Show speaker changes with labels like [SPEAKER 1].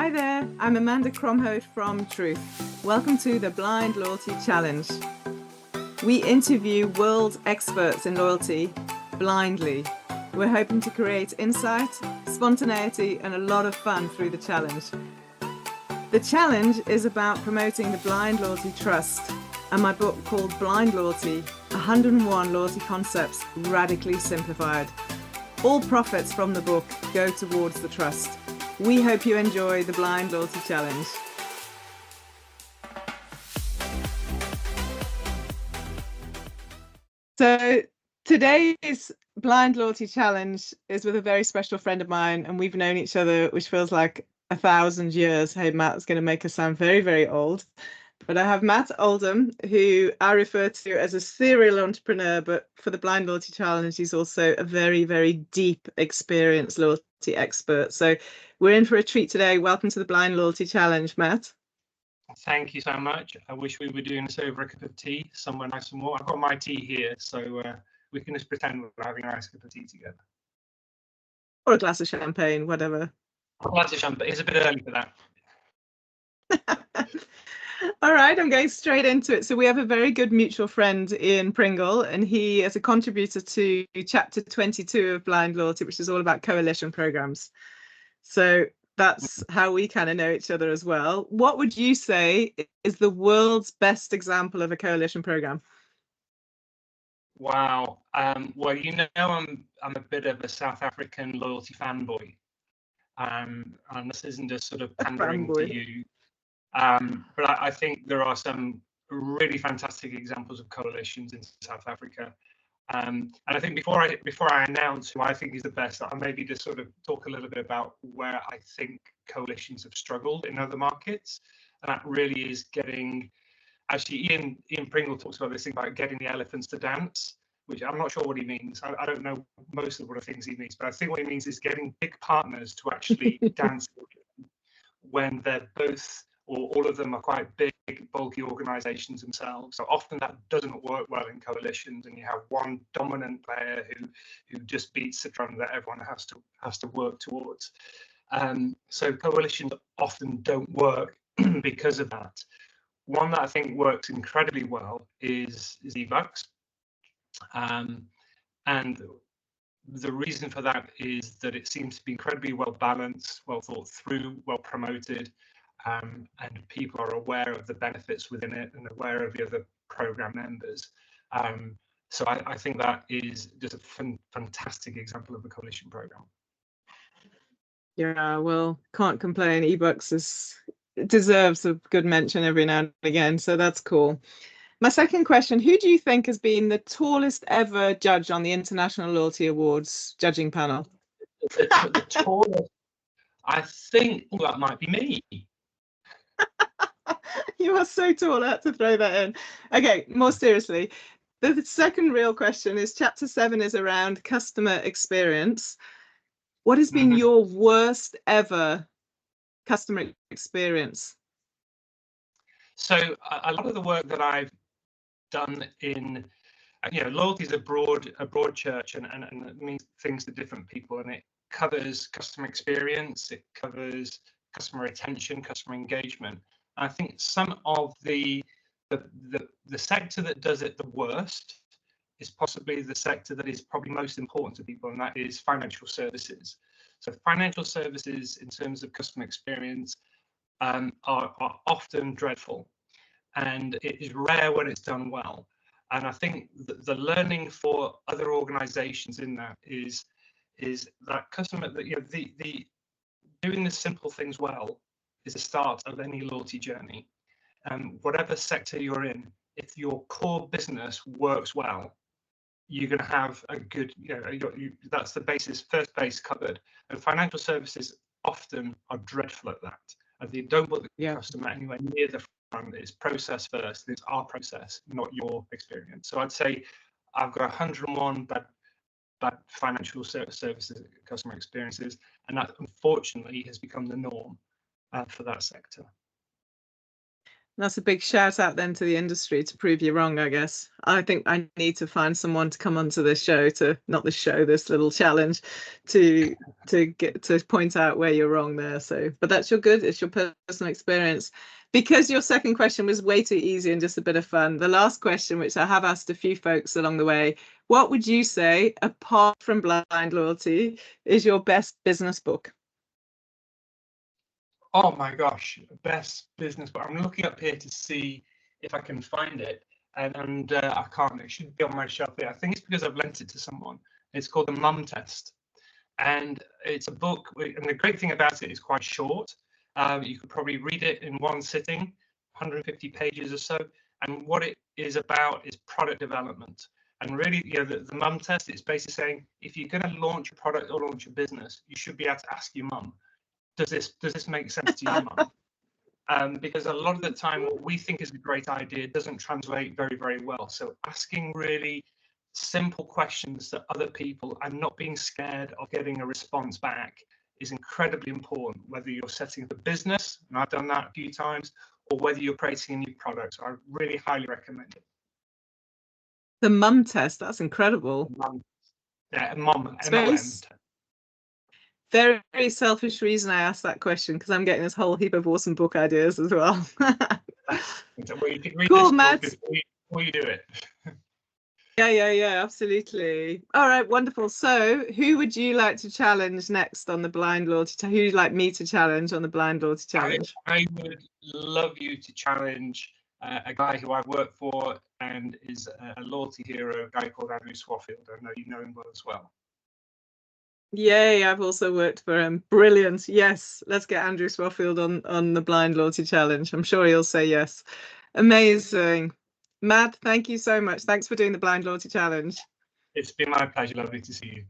[SPEAKER 1] Hi there, I'm Amanda Cromhote from Truth. Welcome to the Blind Loyalty Challenge. We interview world experts in loyalty blindly. We're hoping to create insight, spontaneity, and a lot of fun through the challenge. The challenge is about promoting the blind loyalty trust, and my book called Blind Loyalty, 101 Loyalty Concepts Radically Simplified. All profits from the book go towards the trust. We hope you enjoy the Blind Loyalty Challenge. So today's Blind Loyalty Challenge is with a very special friend of mine, and we've known each other, which feels like 1,000 years. Hey, Matt, it's going to make us sound very, very old. But I have Matt Oldham, who I refer to as a serial entrepreneur, but for the Blind Loyalty Challenge, he's also a very, very deep, experienced loyalty expert. So we're in for a treat today. Welcome to the Blind Loyalty Challenge, Matt.
[SPEAKER 2] Thank you so much. I wish we were doing this over a cup of tea, somewhere nice and warm. I've got my tea here, so we can just pretend we're having a nice cup of tea together.
[SPEAKER 1] Or a glass of champagne, whatever.
[SPEAKER 2] A glass of champagne. It's a bit early for that.
[SPEAKER 1] All right, I'm going straight into it. So we have a very good mutual friend, Ian Pringle, and he is a contributor to chapter 22 of Blind Loyalty, which is all about coalition programs. So that's how we kind of know each other as well. What would you say is the world's best example of a coalition program?
[SPEAKER 2] Wow. Well, you know, I'm a bit of a South African loyalty fanboy, and this isn't just sort of pandering to you. But I think there are some really fantastic examples of coalitions in South Africa. And I think before I announce who I think is the best, I'll maybe just sort of talk a little bit about where I think coalitions have struggled in other markets. And that really is getting, actually Ian Pringle talks about this thing about getting the elephants to dance, which I'm not sure what he means. I don't know most of what the things he means, but I think what he means is getting big partners to actually dance when they're both, or all of them are quite big, bulky organizations themselves. So often that doesn't work well in coalitions, and you have one dominant player who just beats the drum that everyone has to work towards. So coalitions often don't work because of that. One that I think works incredibly well is eBucks. And the reason for that is that it seems to be incredibly well balanced, well thought through, well promoted, and people are aware of the benefits within it and aware of the other program members. So I think that is just a fantastic example of a coalition program.
[SPEAKER 1] Yeah, well, can't complain. eBucks deserves a good mention every now and again, so that's cool. My second question, who do you think has been the tallest ever judge on the International Loyalty Awards judging panel?
[SPEAKER 2] The tallest, I think that might be me.
[SPEAKER 1] You are so tall, I had to throw that in. Okay, more seriously, the second real question is chapter 7 is around customer experience. What has been your worst ever customer experience?
[SPEAKER 2] So a lot of the work that I've done in, loyalty is a broad church, and it means things to different people, and it covers customer experience, it covers customer retention, customer engagement. I think some of the sector that does it the worst is possibly the sector that is probably most important to people, and that is financial services. So financial services in terms of customer experience are often dreadful, and it is rare when it's done well. And I think the learning for other organizations in that is that customer, the doing the simple things well is the start of any loyalty journey. Whatever sector you're in, if your core business works well, you're going to have a good, that's the first base covered. And financial services often are dreadful at that. And they don't put the customer anywhere near the front. It's process first. It's our process, not your experience. So I'd say I've got 101 bad financial services customer experiences, and that unfortunately has become the norm for that sector.
[SPEAKER 1] That's a big shout out then to the industry to prove you wrong, I guess. I think I need to find someone to come onto this show this little challenge to get to point out where you're wrong there. So, but that's it's your personal experience. Because your second question was way too easy and just a bit of fun. The last question, which I have asked a few folks along the way, what would you say, apart from Blind Loyalty, is your best business book?
[SPEAKER 2] Oh my gosh, best business book. I'm looking up here to see if I can find it, and I can't. It should be on my shelf here. I think it's because I've lent it to someone. It's called The Mum Test, and it's a book. And the great thing about it is quite short. You could probably read it in one sitting, 150 pages or so. And what it is about is product development. And really, the mum test is basically saying, if you're going to launch a product or launch a business, you should be able to ask your mum, does this make sense to your mum? Because a lot of the time, what we think is a great idea doesn't translate very, very well. So asking really simple questions to other people and not being scared of getting a response back is incredibly important, whether you're setting up a business, and I've done that a few times, or whether you're creating a new product. So I really highly recommend it.
[SPEAKER 1] The Mum Test, that's incredible.
[SPEAKER 2] Mom, MLM.
[SPEAKER 1] Very, very selfish reason I asked that question, because I'm getting this whole heap of awesome book ideas as well.
[SPEAKER 2] Well, you can read
[SPEAKER 1] cool,
[SPEAKER 2] this
[SPEAKER 1] Matt.
[SPEAKER 2] Before you do it.
[SPEAKER 1] Yeah, absolutely. All right, wonderful. So who would you like to challenge next on the Blind Loyalty? Who would you like me to challenge on the Blind Loyalty Challenge?
[SPEAKER 2] I would love you to challenge a guy who I work for and is a loyalty hero, a guy called Andrew Swaffield. I know you know him well as well.
[SPEAKER 1] Yay, I've also worked for him. Brilliant. Yes, let's get Andrew Swaffield on the Blind Loyalty Challenge. I'm sure he'll say yes. Amazing. Matt, thank you so much. Thanks for doing the Blind Loyalty Challenge.
[SPEAKER 2] It's been my pleasure. Lovely to see you.